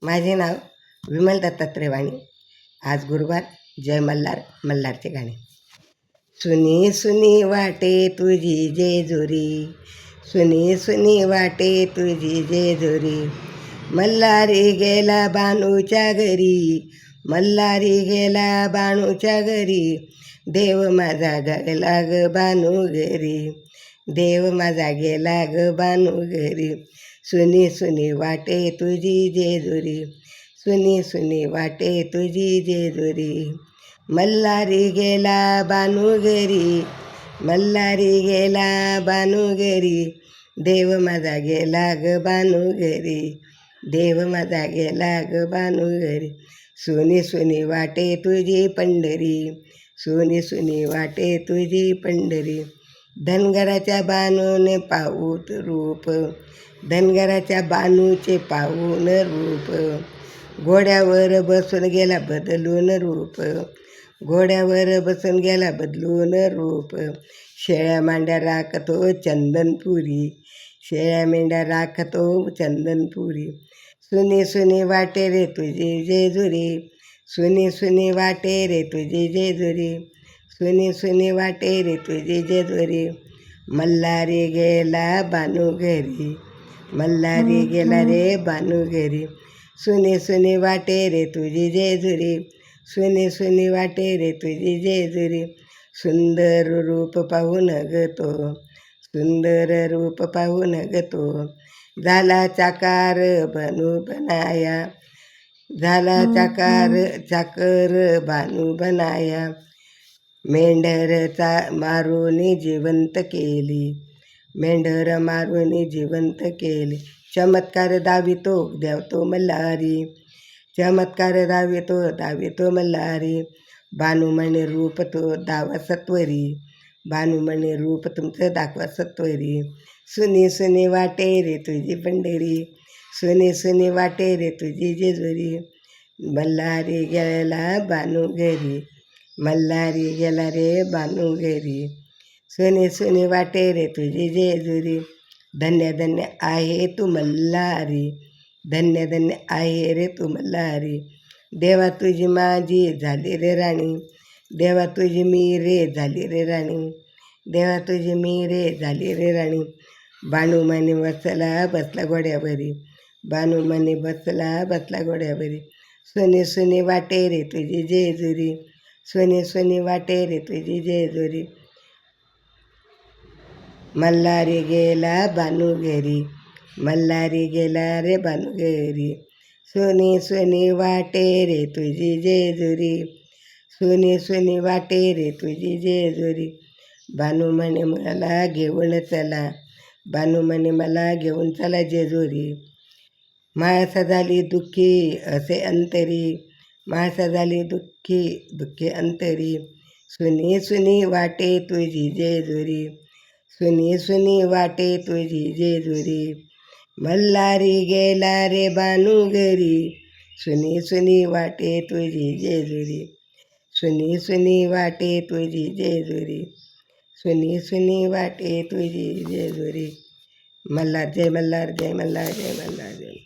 माझे नाव विमल दत्तात्रय वाणी. आज गुरुवार. जय मल्हार. मल्हारचे गाणे. सुनी सुनी वाटे तुझी जेजुरी, सुनी सुनी वाटे तुझी जेजुरी. मल्हारी गेला बानूच्या घरी, मल्हारी गेला बानूच्या घरी. देव माझा गेला ग बानू घरी, देव माझा गेला ग बानू घरी. सुनी सुनी वाटे तुझी जेजुरी, सुनी सुनी वाटे तुझी जेजुरी. मल्हारी गेला बानू घरी, मल्हारी गेला बानू घरी. देव माझा गेला ग बानू घरी, देव माझा गेला ग बानू घरी. सुनी सुनी वाटे तुझी पंढरी, सुनी सुनी वाटे तुझी पंढरी. धनगराच्या बानूने पाऊत रूप, धनगराच्या बानूचे पाहून रूप. घोड्यावर बसून गेला बदलून रूप, घोड्यावर बसून गेला बदलून रूप. शेळ्या मांड्या राखतो चंदनपुरी, शेळ्या मेंढ्या राखतो चंदनपुरी. सुनी सुनी वाटे रे तुझी जेजुरी, सुनी सुनी वाटे रे तुझी जेजुरी, सुनी सुनी वाटे रे तुझी जेजुरी. मल्हारी गेला बानू घरी, मल्हारी गेला रे बानू घरी. सुनी सुनी वाटे रे तुझी जेजुरी, सुनी सुनी वाटे रे तुझी जेजुरी. सुंदर रूप पाहून ग तो, सुंदर रूप पाहून ग तो. झाला चाकार बानू बनाया, झाला चाकर बानू बनाया. मेंढर मारून जिवंत केली, मेंढर मारून जिवंत केली. चमत्कार दावितो देवतो मल्हारी, चमत्कार दावितो मल्हारी. बानू म्हणे रूप तो दावा सत्वरी, बानू म्हणे रूप तुमचं दाखवा सत्वरी. सुनी सुनी वाटे रे तुझी पंढरी, सुनी सुनी वाटे रे तुझी जेजुरी. मल्हारी गेला बानू घरी, मल्हारी गेला रे बानू घरी. सुनी सुनी वाटे रे तुझी जेजुरी. धन्य धन्य आहे तू मल्हारी, धन्य धन्य आहे रे तू मल्हारी. देवा तुझी माझी झाली रे राणी, देवा तुझी मी रे झाली रे राणी, देवा तुझी मी रे झाली रे राणी. बानू म्हणे बसला घोड्यावरी, बानू म्हणे बसला घोड्यावरी. सुनी सुनी वाटे रे तुझी जेजुरी, सुनी सुनी वाटे रे तुझी जेजुरी. मल्हारी गेला बानू घरी, मल्हारी गेला रे बानू घरी. सुनी सुनी वाटे रे तुझी जेजुरी, सुनी सुनी वाटे रे तुझी जेजुरी. बानू म्हणे मला घेऊन चला, बानू म्हणे मला घेऊन चला जेजुरी. माळसा झाली दुःखी असे अंतरी, माळसा झाली दुःखी अंतरी. सुनी सुनी वाटे तुझी जेजुरी, सुनी सुनी वाटे तुझी जेजुरी. मल्हारी गेला रे बानू घरी, सुनी सुनी वाटे तुझी जेजुरी, सुनी सुनी वाटे तुझी जेजुरी, सुनी सुनी वाटे तुझी जेजुरी. मल्हार जय मल्हार, जय मल्हार, जय मल्हार, जय.